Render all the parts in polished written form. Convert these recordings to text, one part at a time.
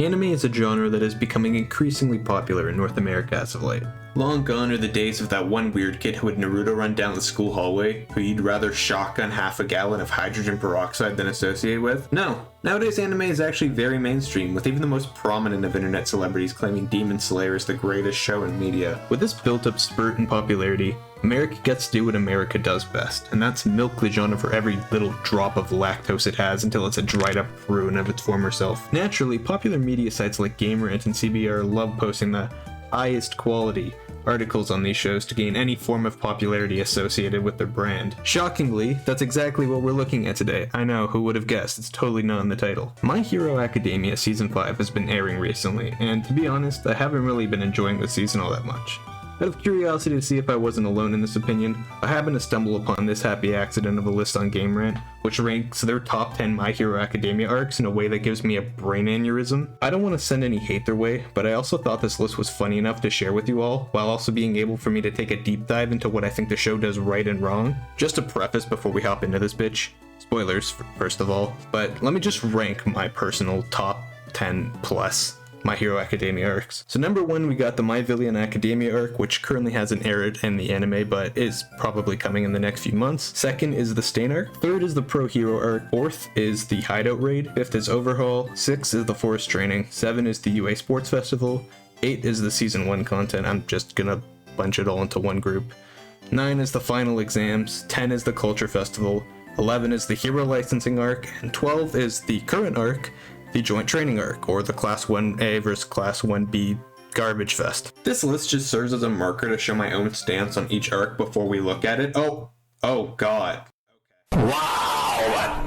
Anime is a genre that is becoming increasingly popular in North America as of late. Long gone are the days of that one weird kid who would Naruto run down the school hallway, who you'd rather shotgun half a gallon of hydrogen peroxide than associate with. No, nowadays anime is actually very mainstream, with even the most prominent of internet celebrities claiming Demon Slayer is the greatest show in media. With this built-up spurt in popularity, America gets to do what America does best, and that's milk the genre for every little drop of lactose it has until it's a dried up ruin of its former self. Naturally, popular media sites like Gamerant and CBR love posting the highest quality articles on these shows to gain any form of popularity associated with their brand. Shockingly, that's exactly what we're looking at today. I know, who would have guessed? It's totally not in the title. My Hero Academia Season 5 has been airing recently, and to be honest, I haven't really been enjoying the season all that much. Out of curiosity to see if I wasn't alone in this opinion, I happened to stumble upon this happy accident of a list on Gamerant, which ranks their top 10 My Hero Academia arcs in a way that gives me a brain aneurysm. I don't want to send any hate their way, but I also thought this list was funny enough to share with you all, while also being able for me to take a deep dive into what I think the show does right and wrong. Just a preface before we hop into this bitch, spoilers first of all, but let me just rank my personal top 10 plus My Hero Academia arcs. So number 1, we got the My Villain Academia arc, which currently hasn't aired in the anime, but is probably coming in the next few months. Second is the Stain arc. Third is the Pro Hero arc. Fourth is the Hideout raid. Fifth is Overhaul. 6 is the Forest Training. 7 is the UA Sports Festival. 8 is the Season 1 content. I'm just gonna bunch it all into one group. 9 is the Final Exams. 10 is the Culture Festival. 11 is the Hero Licensing arc. And 12 is the current arc, the Joint Training arc, or the Class 1A versus Class 1B Garbage Fest. This list just serves as a marker to show my own stance on each arc before we look at it. Oh god. Wow!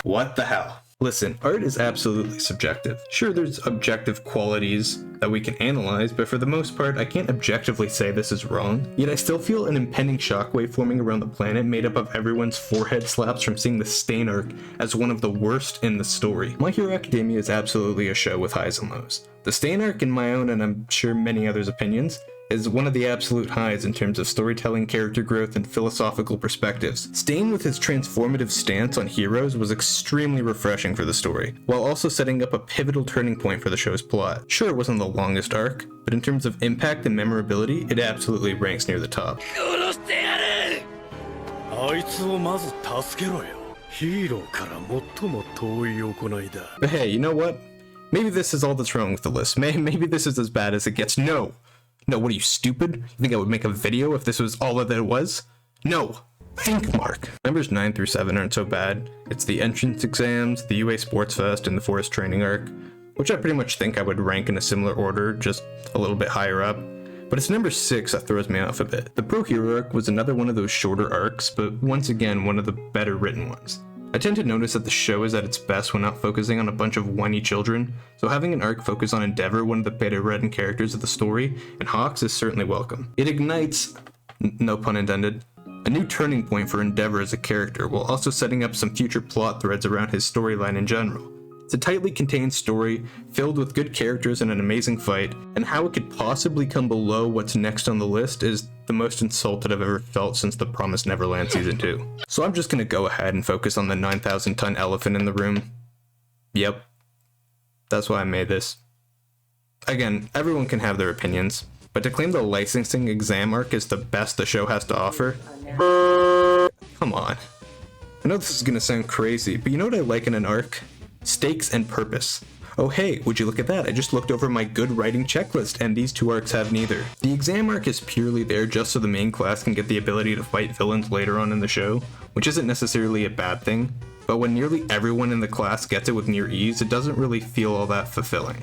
What the hell? Listen, art is absolutely subjective. Sure, there's objective qualities that we can analyze, but for the most part, I can't objectively say this is wrong. Yet I still feel an impending shockwave forming around the planet made up of everyone's forehead slaps from seeing the Stain arc as one of the worst in the story. My Hero Academia is absolutely a show with highs and lows. The Stain arc, in my own and I'm sure many others' opinions, is one of the absolute highs in terms of storytelling, character growth, and philosophical perspectives. Stain, with his transformative stance on heroes, was extremely refreshing for the story, while also setting up a pivotal turning point for the show's plot. Sure, it wasn't the longest arc, but in terms of impact and memorability, it absolutely ranks near the top. But hey, you know what? Maybe this is all that's wrong with the list. Maybe this is as bad as it gets. No, what are you, stupid? You think I would make a video if this was all that it was? No! Think, Mark! Numbers 9 through 7 aren't so bad. It's the entrance exams, the UA Sports Fest, and the Forest Training arc, which I pretty much think I would rank in a similar order, just a little bit higher up. But it's number 6 that throws me off a bit. The Pro Hero arc was another one of those shorter arcs, but once again, one of the better written ones. I tend to notice that the show is at its best when not focusing on a bunch of whiny children, so having an arc focus on Endeavor, one of the better written characters of the story, and Hawks is certainly welcome. It ignites, no pun intended, a new turning point for Endeavor as a character, while also setting up some future plot threads around his storyline in general. It's a tightly contained story, filled with good characters and an amazing fight, and how it could possibly come below what's next on the list is the most insulted I've ever felt since The Promised Neverland Season 2. So I'm just gonna go ahead and focus on the 9,000-ton elephant in the room. Yep. That's why I made this. Again, everyone can have their opinions, but to claim the licensing exam arc is the best the show has to offer? Come on. I know this is gonna sound crazy, but you know what I like in an arc? Stakes and purpose. Oh hey, would you look at that? I just looked over my good writing checklist, and these two arcs have neither. The exam arc is purely there just so the main class can get the ability to fight villains later on in the show, which isn't necessarily a bad thing, but when nearly everyone in the class gets it with near ease, it doesn't really feel all that fulfilling.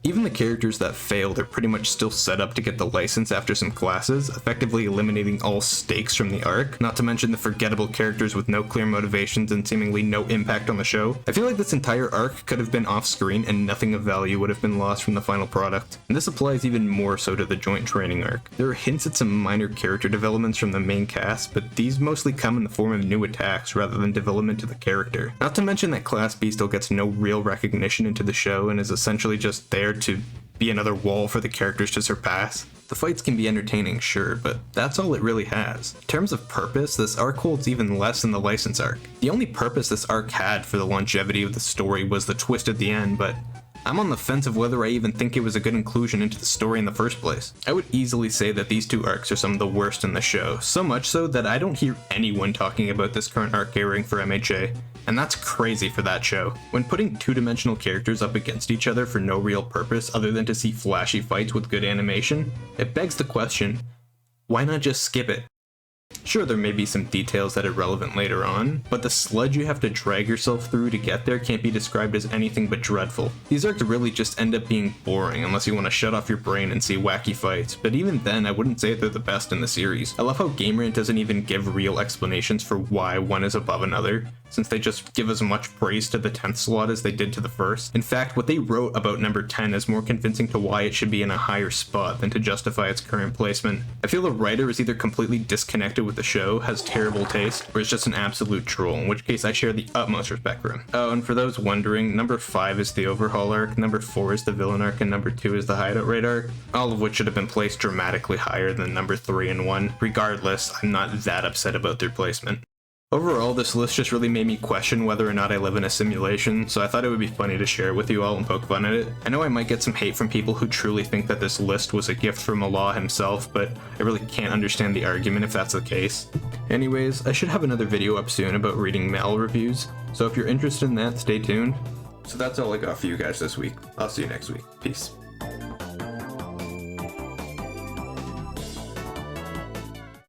Even the characters that failed are pretty much still set up to get the license after some classes, effectively eliminating all stakes from the arc, not to mention the forgettable characters with no clear motivations and seemingly no impact on the show. I feel like this entire arc could have been off screen and nothing of value would have been lost from the final product. And this applies even more so to the Joint Training arc. There are hints at some minor character developments from the main cast, but these mostly come in the form of new attacks rather than development to the character. Not to mention that Class B still gets no real recognition into the show and is essentially just there to be another wall for the characters to surpass. The fights can be entertaining, sure, but that's all it really has. In terms of purpose, this arc holds even less than the license arc. The only purpose this arc had for the longevity of the story was the twist at the end, but I'm on the fence of whether I even think it was a good inclusion into the story in the first place. I would easily say that these two arcs are some of the worst in the show, so much so that I don't hear anyone talking about this current arc airing for MHA, and that's crazy for that show. When putting two-dimensional characters up against each other for no real purpose other than to see flashy fights with good animation, it begs the question, why not just skip it? Sure, there may be some details that are relevant later on, but the sludge you have to drag yourself through to get there can't be described as anything but dreadful. These arcs really just end up being boring unless you want to shut off your brain and see wacky fights, but even then I wouldn't say they're the best in the series. I love how Gamerant doesn't even give real explanations for why one is above another, since they just give as much praise to the 10th slot as they did to the first. In fact, what they wrote about number 10 is more convincing to why it should be in a higher spot than to justify its current placement. I feel the writer is either completely disconnected with the show, has terrible taste, or is just an absolute troll, in which case I share the utmost respect for him. Oh, and for those wondering, number 5 is the overhaul arc, number 4 is the villain arc, and number 2 is the hideout raid arc, all of which should have been placed dramatically higher than number 3 and 1. Regardless, I'm not that upset about their placement. Overall, this list just really made me question whether or not I live in a simulation, so I thought it would be funny to share it with you all and poke fun at it. I know I might get some hate from people who truly think that this list was a gift from Allah himself, but I really can't understand the argument if that's the case. Anyways, I should have another video up soon about reading mail reviews, so if you're interested in that, stay tuned. So that's all I got for you guys this week. I'll see you next week. Peace.